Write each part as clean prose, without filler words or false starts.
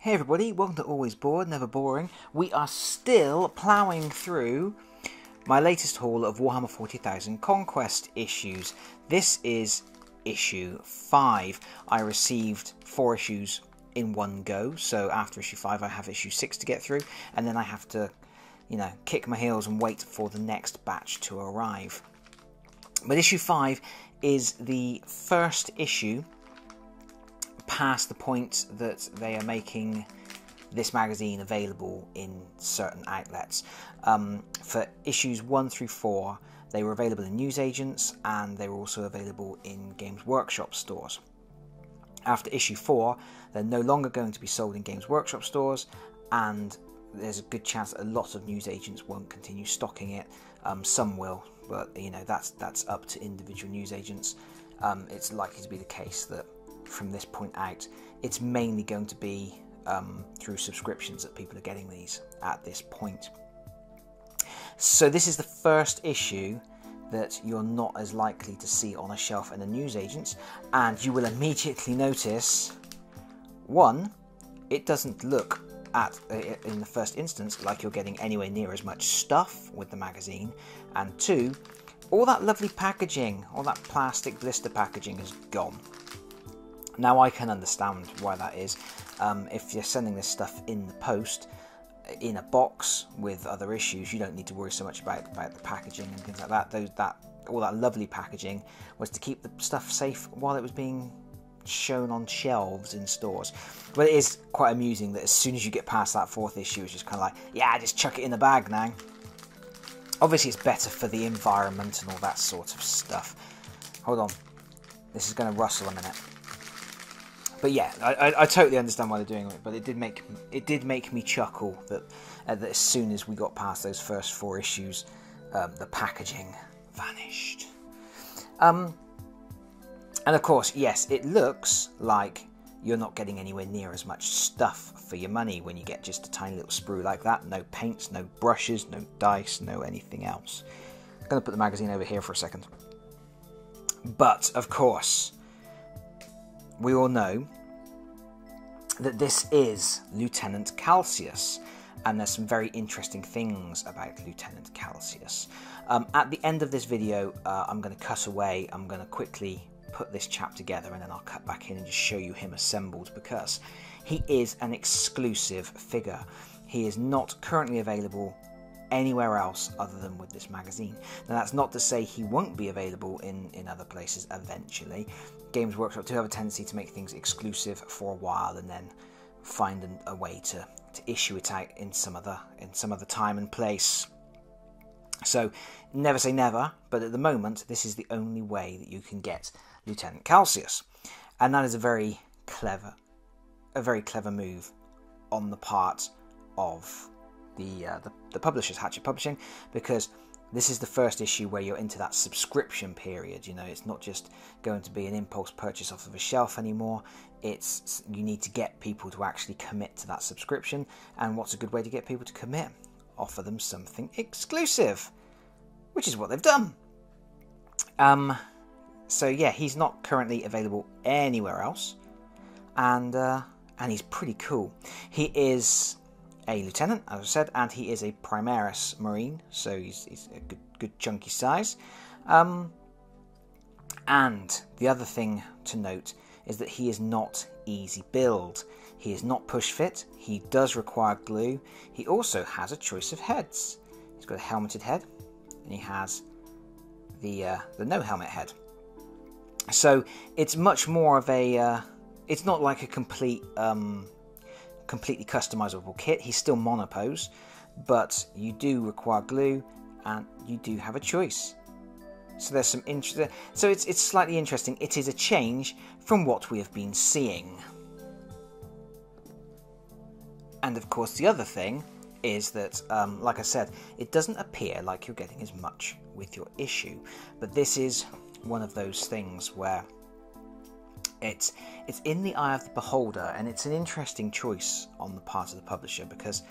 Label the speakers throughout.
Speaker 1: Hey everybody, welcome to Always Bored, Never Boring. We are still ploughing through my latest haul of Warhammer 40,000 Conquest issues. This is issue 5. I received 4 issues in one go, so after issue 5 I have issue 6 to get through, and then I have to, kick my heels and wait for the next batch to arrive. But issue 5 is the first issue past the point that they are making this magazine available in certain outlets. For issues 1 through 4, they were available in newsagents and they were also available in Games Workshop stores. After issue 4, they're no longer going to be sold in Games Workshop stores, and there's a good chance that a lot of newsagents won't continue stocking it. Some will, but that's up to individual newsagents. It's likely to be the case that from this point out, it's mainly going to be through subscriptions that people are getting these at this point. So this is the first issue that you're not as likely to see on a shelf in a newsagent, and you will immediately notice, one, it doesn't look in the first instance like you're getting anywhere near as much stuff with the magazine, and two, all that lovely packaging, all that plastic blister packaging is gone. Now I can understand why that is. If you're sending this stuff in the post, in a box with other issues, you don't need to worry so much about the packaging and things like that. All that lovely packaging was to keep the stuff safe while it was being shown on shelves in stores. But it is quite amusing that as soon as you get past that 4th issue, it's just kind of like, yeah, just chuck it in the bag now. Obviously it's better for the environment and all that sort of stuff. Hold on, this is going to rustle a minute. But yeah, I totally understand why they're doing it, but it did make me chuckle that as soon as we got past those first 4 issues, the packaging vanished. And of course, yes, it looks like you're not getting anywhere near as much stuff for your money when you get just a tiny little sprue like that. No paints, no brushes, no dice, no anything else. I'm going to put the magazine over here for a second. But, of course, we all know that this is Lieutenant Calcius, and there's some very interesting things about Lieutenant Calcius. At the end of this video, I'm going to cut away. I'm going to quickly put this chap together, and then I'll cut back in and just show you him assembled, because he is an exclusive figure. He is not currently available anywhere else other than with this magazine. Now that's not to say he won't be available in other places eventually. Games Workshop do have a tendency to make things exclusive for a while and then find a way to issue it out in some other time and place. So never say never, but at the moment this is the only way that you can get Lieutenant Calcius, and that is a very clever move on the part of the publishers, Hachette Publishing, because this is the first issue where you're into that subscription period. It's not just going to be an impulse purchase off of a shelf anymore. You need to get people to actually commit to that subscription, and what's a good way to get people to commit? Offer them something exclusive, which is what they've done. So yeah, he's not currently available anywhere else, and he's pretty cool. He is a lieutenant, as I said, and he is a Primaris Marine, so he's a good chunky size. And the other thing to note is that he is not easy build. He is not push fit. He does require glue. He also has a choice of heads. He's got a helmeted head, and he has the no helmet head. So it's much more of a. It's not like a completely customizable kit. He's still monopose, but you do require glue, and you do have a choice. So there's some interest. So it's slightly interesting. It is a change from what we have been seeing. And of course, the other thing is that, like I said, it doesn't appear like you're getting as much with your issue. But this is one of those things where it's in the eye of the beholder, and it's an interesting choice on the part of the publisher, because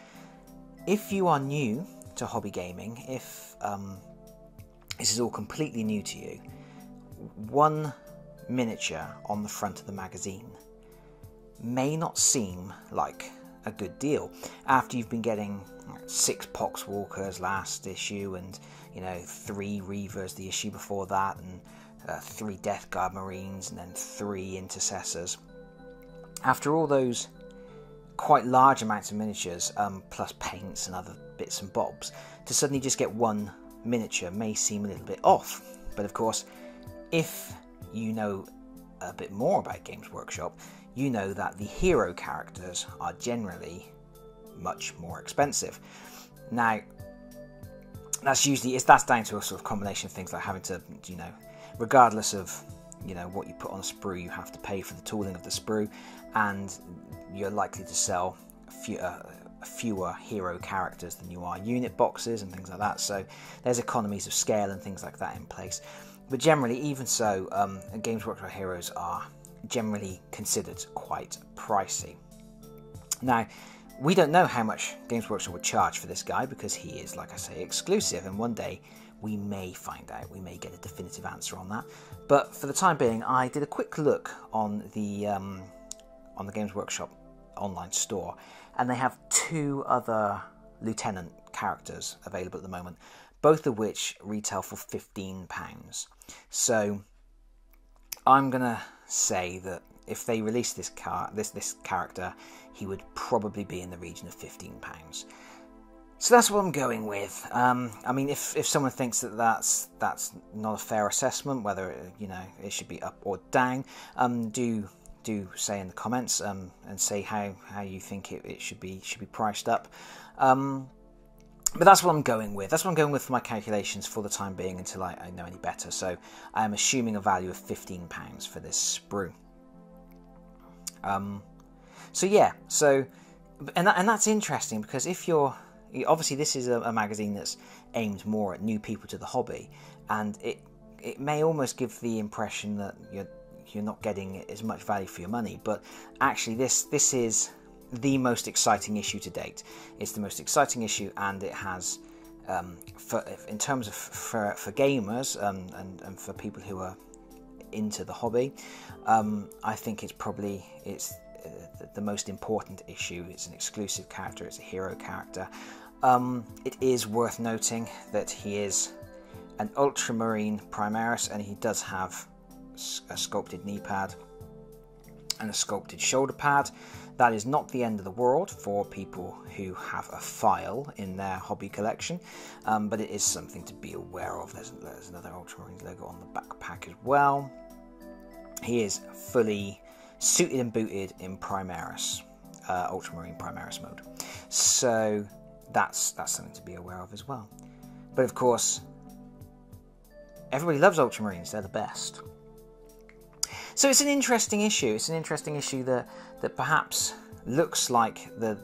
Speaker 1: if you are new to hobby gaming, if this is all completely new to you, one miniature on the front of the magazine may not seem like a good deal. After you've been getting 6 Poxwalkers last issue, and 3 Reavers the issue before that, and 3 Death Guard Marines, and then 3 Intercessors. After all those quite large amounts of miniatures, plus paints and other bits and bobs, to suddenly just get 1 miniature may seem a little bit off. But of course, if you know a bit more about Games Workshop, you know that the hero characters are generally much more expensive. Now, that's down to a sort of combination of things like having to, regardless of what you put on a sprue, you have to pay for the tooling of the sprue, and you're likely to sell fewer hero characters than you are unit boxes and things like that. So there's economies of scale and things like that in place. But generally, even so, Games Workshop heroes are generally considered quite pricey. Now, we don't know how much Games Workshop would charge for this guy, because he is, like I say, exclusive, and one day we may find out. We may get a definitive answer on that. But for the time being, I did a quick look on the Games Workshop online store, and they have 2 other Lieutenant characters available at the moment, both of which retail for £15. So I'm gonna say that if they release this character, he would probably be in the region of £15. So that's what I'm going with. I mean, if someone thinks that that's not a fair assessment, whether it should be up or down, do say in the comments, and say how you think it should be priced up. But that's what I'm going with. That's what I'm going with for my calculations for the time being, until I know any better. So I'm assuming a value of £15 for this sprue. So yeah, and that's interesting, because if you're obviously, this is a magazine that's aimed more at new people to the hobby, and it may almost give the impression that you're not getting as much value for your money. But actually, this is the most exciting issue to date. It's the most exciting issue, and it has, in terms of for gamers and for people who are into the hobby, I think it's the most important issue. It's an exclusive character. It's a hero character. It is worth noting that he is an Ultramarine Primaris, and he does have a sculpted knee pad and a sculpted shoulder pad. That is not the end of the world for people who have a file in their hobby collection, but it is something to be aware of. There's another Ultramarine logo on the backpack as well. He is fully suited and booted in Primaris, Ultramarine Primaris mode. So that's something to be aware of as well. But of course, everybody loves Ultramarines. They're the best. So it's an interesting issue. It's an interesting issue that perhaps looks like the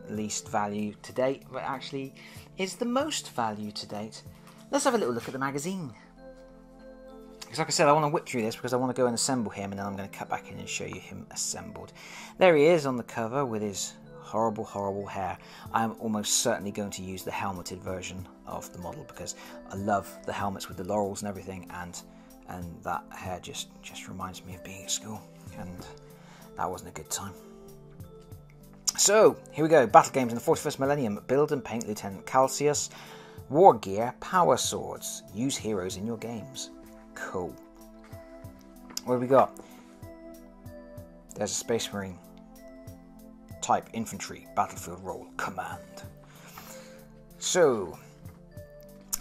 Speaker 1: least value to date, but actually is the most value to date. Let's have a little look at the magazine. Because like I said, I want to whip through this because I want to go and assemble him, and then I'm going to cut back in and show you him assembled. There he is on the cover with his horrible, horrible hair. I'm almost certainly going to use the helmeted version of the model, because I love the helmets with the laurels and everything, and that hair just reminds me of being at school, and that wasn't a good time. So, here we go. Battle games in the 41st millennium. Build and paint Lieutenant Calcius. War gear, power swords. Use heroes in your games. Cool. What have we got? There's a Space Marine. Type infantry. Battlefield role. Command. So,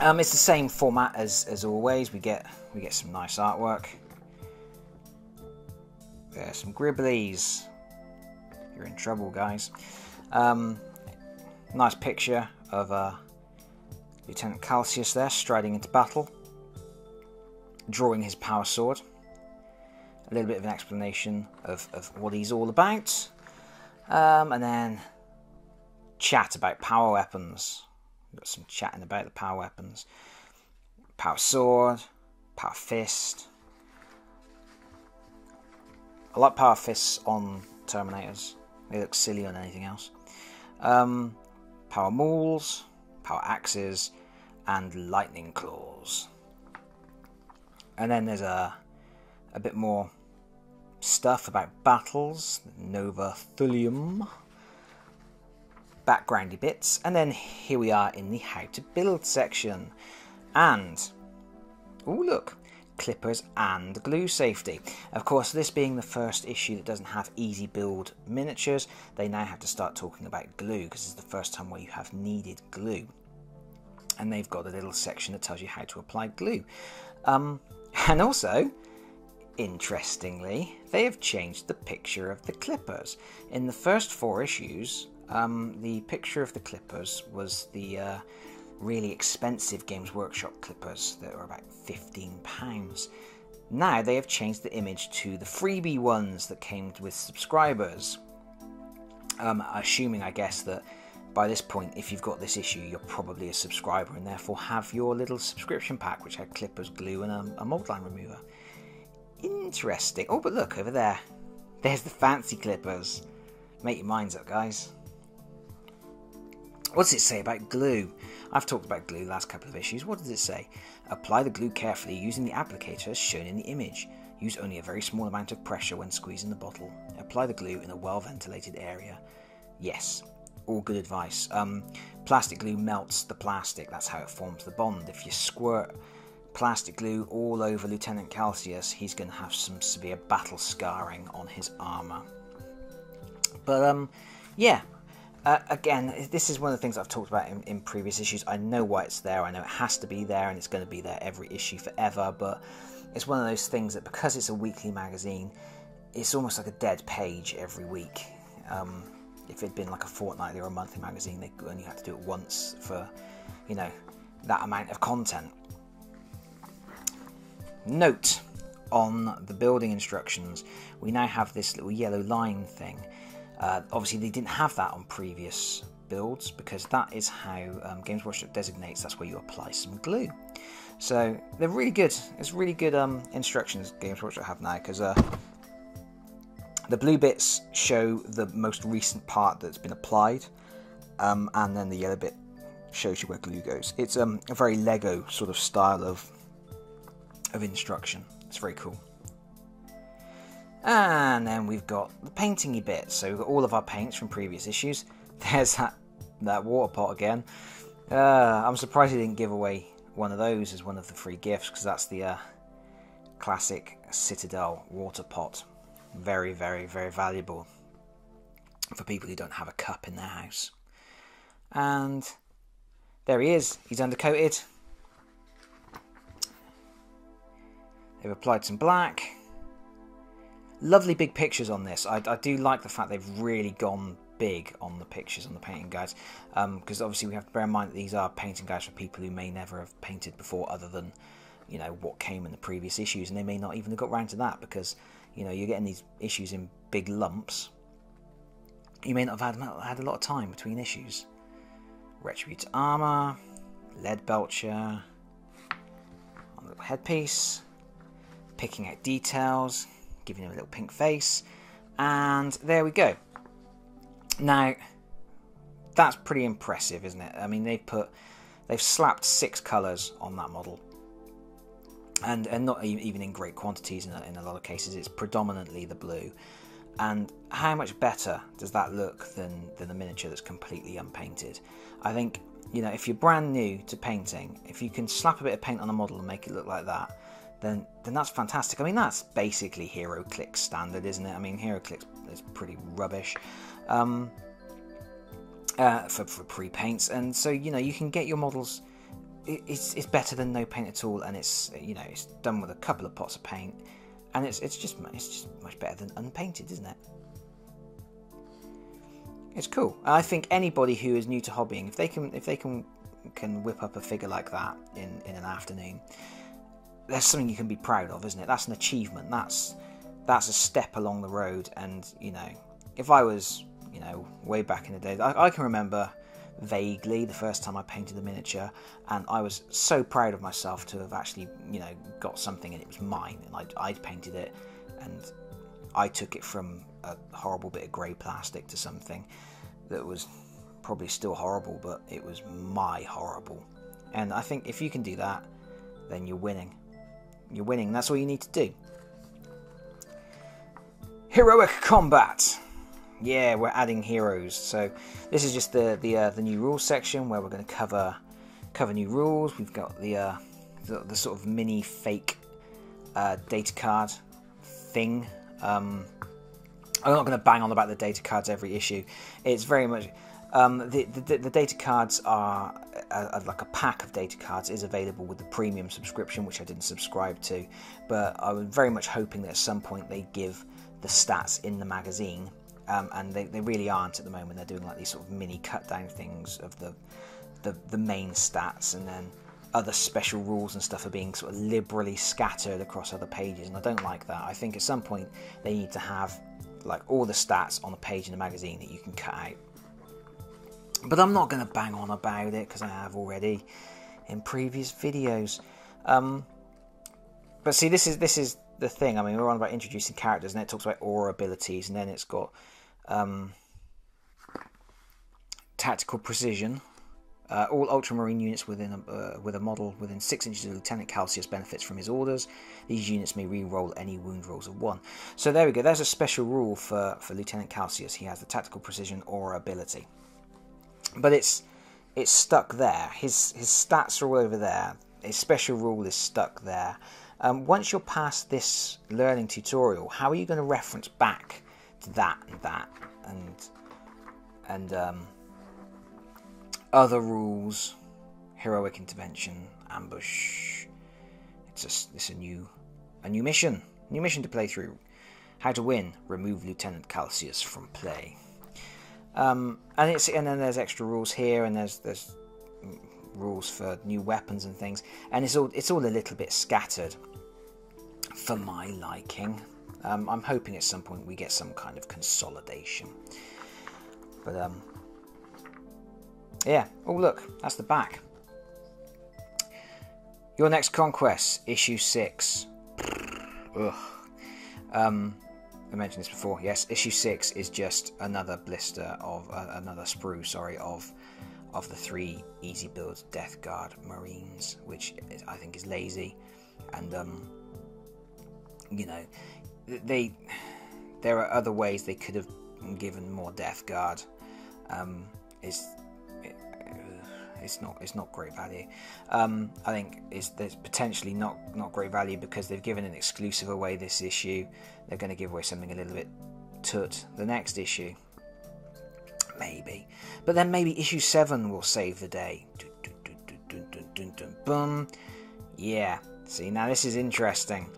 Speaker 1: it's the same format as always. We get some nice artwork. There's some gribblies. You're in trouble, guys. Nice picture of Lieutenant Calcius there, striding into battle, drawing his power sword. A little bit of an explanation of what he's all about. And then chat about power weapons. We've got some chatting about the power weapons. Power sword, power fist. I like power fists on Terminators. They look silly on anything else. Power mauls, power axes, and lightning claws. And then there's a bit more stuff about battles. Nova Thulium. backgroundy bits, and then here we are in the how to build section. And, oh look, clippers and glue safety. Of course, this being the first issue that doesn't have easy build miniatures, they now have to start talking about glue, because it's the first time where you have needed glue. And they've got a little section that tells you how to apply glue. And also, interestingly, they have changed the picture of the clippers. In the first 4 issues, the picture of the clippers was the really expensive Games Workshop clippers that were about £15. Now they have changed the image to the freebie ones that came with subscribers. Assuming, I guess, that by this point, if you've got this issue, you're probably a subscriber and therefore have your little subscription pack, which had clippers, glue, and a mold line remover. Interesting. Oh, but look, over there. There's the fancy clippers. Make your minds up, guys. What does it say about glue? I've talked about glue the last couple of issues. What does it say? Apply the glue carefully using the applicator as shown in the image. Use only a very small amount of pressure when squeezing the bottle. Apply the glue in a well-ventilated area. Yes, all good advice. Plastic glue melts the plastic. That's how it forms the bond. If you squirt plastic glue all over Lieutenant Calcius, he's going to have some severe battle scarring on his armour. But, yeah. Again, this is one of the things I've talked about in previous issues. I know why it's there. I know it has to be there, and it's going to be there every issue forever. But it's one of those things that, because it's a weekly magazine, it's almost like a dead page every week. If it'd been like a fortnightly or a monthly magazine, they only had to do it once for, you know, that amount of content. Note on the building instructions, we now have this little yellow line thing. Obviously, they didn't have that on previous builds, because that is how Games Workshop designates that's where you apply some glue. So they're really good. It's really good instructions Games Workshop have now, because the blue bits show the most recent part that's been applied, and then the yellow bit shows you where glue goes. It's a very Lego sort of style of instruction. It's very cool. And then we've got the painting-y bit. So we've got all of our paints from previous issues. There's that water pot again. I'm surprised he didn't give away one of those as one of the free gifts, because that's the classic Citadel water pot. Very, very, very valuable for people who don't have a cup in their house. And there he is. He's undercoated. They've applied some black. Lovely big pictures on this. I do like the fact they've really gone big on the pictures on the painting guides, because obviously we have to bear in mind that these are painting guides for people who may never have painted before, other than, you know, what came in the previous issues, and they may not even have got round to that, because, you know, you're getting these issues in big lumps. You may not have had a lot of time between issues. Retribute armour, lead belcher, on the little headpiece, picking out details, giving him a little pink face, and there we go. Now, that's pretty impressive, isn't it? I mean, they've slapped 6 colours on that model, and not even in great quantities in a lot of cases. It's predominantly the blue. And how much better does that look than the miniature that's completely unpainted? I think, you know, if you're brand new to painting, if you can slap a bit of paint on a model and make it look like that, then that's fantastic. I mean, that's basically HeroClix standard, isn't it? I mean, HeroClix is pretty rubbish for pre-paints, and so, you know, you can get your models. It's better than no paint at all, and it's, you know, it's done with a couple of pots of paint, and it's just much better than unpainted, isn't it? It's cool. I think anybody who is new to hobbying, if they can whip up a figure like that in an afternoon, that's something you can be proud of, isn't it? That's an achievement. That's a step along the road. And, you know, if I was, you know, way back in the day, I can remember vaguely the first time I painted a miniature, and I was so proud of myself to have actually, you know, got something and it was mine, and I'd painted it, and I took it from a horrible bit of grey plastic to something that was probably still horrible, but it was my horrible. And I think if you can do that, then you're winning. You're winning. That's all you need to do. Heroic combat. Yeah, we're adding heroes. So this is just the new rules section where we're going to cover new rules. We've got the sort of mini fake data card thing. I'm not going to bang on about the data cards every issue. It's very much the data cards are like a pack of data cards is available with the premium subscription, which I didn't subscribe to, but I was very much hoping that at some point they give the stats in the magazine. And they really aren't at the moment. They're doing like these sort of mini cut down things of the main stats, and then other special rules and stuff are being sort of liberally scattered across other pages, and I don't like that. I think at some point they need to have like all the stats on a page in the magazine that you can cut out. But I'm not going to bang on about it because I have already in previous videos. But see, this is the thing. I mean, we're on about introducing characters, and it talks about aura abilities, and then it's got tactical precision. All Ultramarine units with a model within 6 inches of Lieutenant Calcius benefits from his orders. These units may re-roll any wound rolls of 1. So there we go. There's a special rule for Lieutenant Calcius. He has the tactical precision aura ability, but it's stuck there. His stats are all over there. His special rule is stuck there. Once you're past this learning tutorial, how are you going to reference back to that and other rules, heroic intervention, ambush? It's a new mission to play through. How to win: remove Lieutenant Calcius from play. And then there's extra rules here, and there's rules for new weapons and things, and it's all a little bit scattered for my liking. I'm hoping at some point we get some kind of consolidation. But yeah. Oh look, that's the back. Your Next Conquest, issue 6. Ugh. I mentioned this before. Yes, issue 6 is just another blister of another sprue. Sorry, of the 3 easy build Death Guard Marines, which I think is lazy, and you know, there are other ways they could have given more Death Guard. It's not great value. I think there's potentially not great value because they've given an exclusive away this issue. They're going to give away something a little bit tut the next issue, maybe. But then maybe issue 7 will save the day. Boom. Yeah. See, now this is interesting.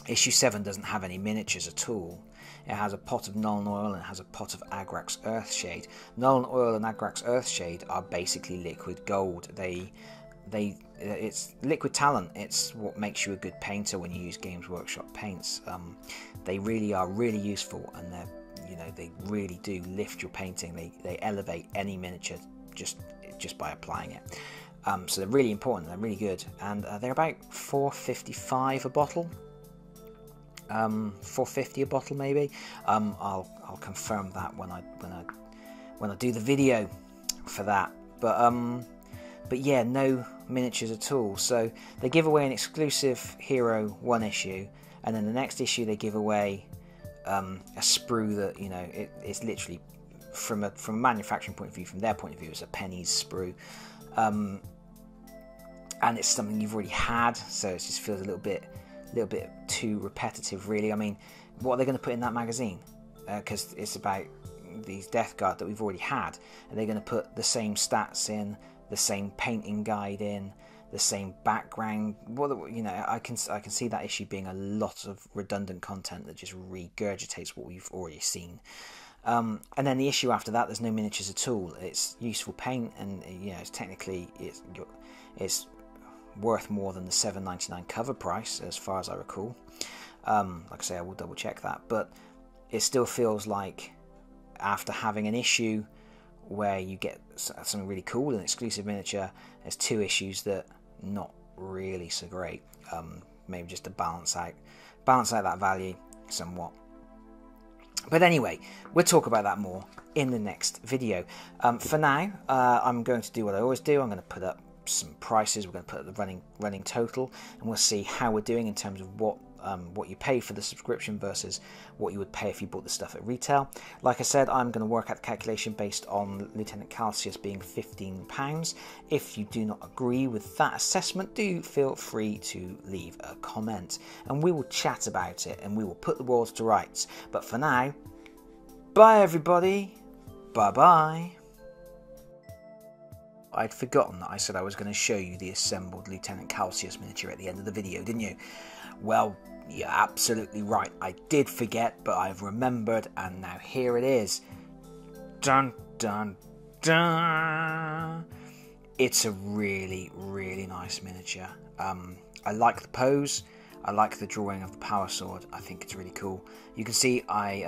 Speaker 1: Issue 7 doesn't have any miniatures at all. It has a pot of Nuln Oil and it has a pot of Agrax Earthshade. Nuln Oil and Agrax Earthshade are basically liquid gold. It's liquid talent. It's what makes you a good painter when you use Games Workshop paints. They really are really useful, and they really do lift your painting. They elevate any miniature just by applying it. So they're really important. They're really good, and they're about $4.55 a bottle. $4.50 a bottle maybe. I'll confirm that when I do the video for that. But yeah, no miniatures at all. So they give away an exclusive hero one issue, and then the next issue they give away a sprue that it's literally from a manufacturing point of view, from their point of view, it's a pennies sprue, and it's something you've already had, so it just feels a little bit too repetitive, really. I mean, what are they going to put in that magazine? Because it's about these Death Guard that we've already had, and they're going to put the same stats in, the same painting guide in, the same background. I can see that issue being a lot of redundant content that just regurgitates what we've already seen. And then the issue after that, there's no miniatures at all. It's useful paint, and it's technically it's worth more than the $7.99 cover price, as far as I recall. Like I say, I will double check that, but it still feels like after having an issue where you get something really cool, an exclusive miniature, there's 2 issues that not really so great. Maybe just to balance out that value somewhat. But anyway, we'll talk about that more in the next video. For now, I'm going to do what I always do. I'm going to put up some prices. We're going to put the running total, and we'll see how we're doing in terms of what what you pay for the subscription versus what you would pay if you bought the stuff at retail. Like I said, I'm going to work out the calculation based on Lieutenant Calcius being £15. If you do not agree with that assessment, do feel free to leave a comment and we will chat about it and we will put the world to rights. But for now, bye everybody, bye bye. I'd forgotten that I said I was going to show you the assembled Lieutenant Calcius miniature at the end of the video, didn't you? Well, you're absolutely right. I did forget, but I've remembered, and now here it is. Dun, dun, dun! It's a really, really nice miniature. I like the pose. I like the drawing of the power sword. I think it's really cool. You can see I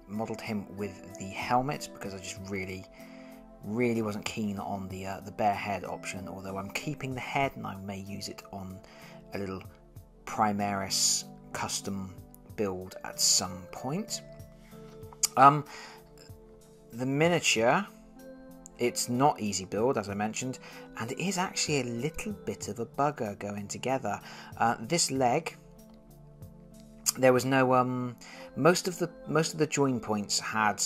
Speaker 1: modelled him with the helmet because I just really wasn't keen on the bare head option, although I'm keeping the head and I may use it on a little Primaris custom build at some point. The miniature, it's not easy build, as I mentioned, and it is actually a little bit of a bugger going together. This leg, there was no most of the join points had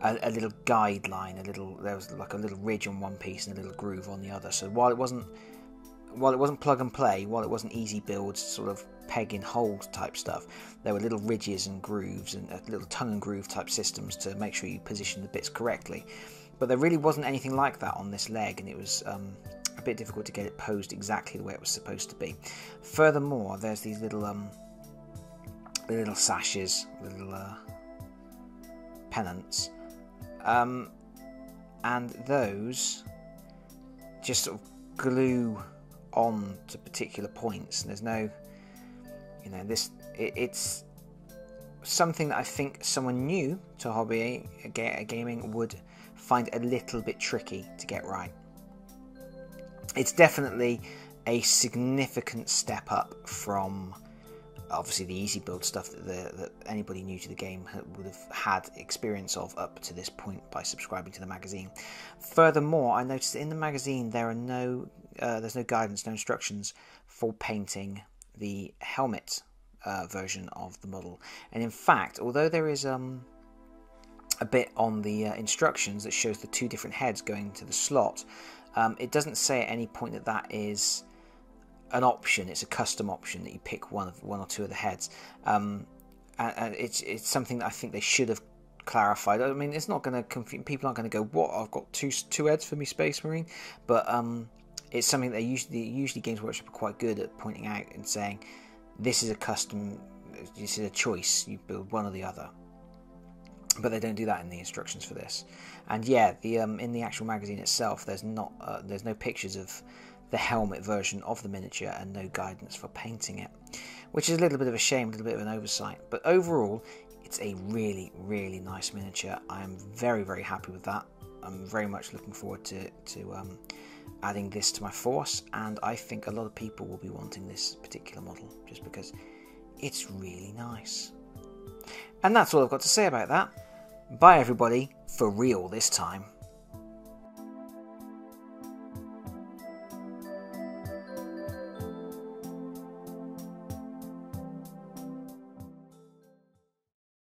Speaker 1: a little guideline, there was like a little ridge on one piece and a little groove on the other. So while it wasn't plug and play, while it wasn't easy build, sort of peg in hold type stuff, there were little ridges and grooves and little tongue and groove type systems to make sure you position the bits correctly. But there really wasn't anything like that on this leg, and it was a bit difficult to get it posed exactly the way it was supposed to be. Furthermore, there's these little sashes, little pennants. And those just sort of glue on to particular points, and there's no, it's something that I think someone new to hobby gaming would find a little bit tricky to get right. It's definitely a significant step up from obviously the easy build stuff that anybody new to the game would have had experience of up to this point by subscribing to the magazine. Furthermore, I noticed that in the magazine there are there's no guidance, no instructions for painting the helmet version of the model. And in fact, although there is a bit on the instructions that shows the two different heads going to the slot, it doesn't say at any point that is an option. It's a custom option that you pick one or two of the heads, and it's something that I think they should have clarified. I mean, it's not going to confuse people. Aren't going to go, what, I've got two heads for me Space Marine? But it's something that usually Games Workshop are quite good at pointing out and saying, this is a custom, this is a choice, you build one or the other. But they don't do that in the instructions for this. And yeah, in the actual magazine itself, there's no pictures of the helmet version of the miniature and no guidance for painting it, which is a little bit of a shame, a little bit of an oversight. But overall, it's a really, really nice miniature. I am very, very happy with that. I'm very much looking forward to adding this to my force, and I think a lot of people will be wanting this particular model just because it's really nice. And that's all I've got to say about that. Bye everybody, for real this time.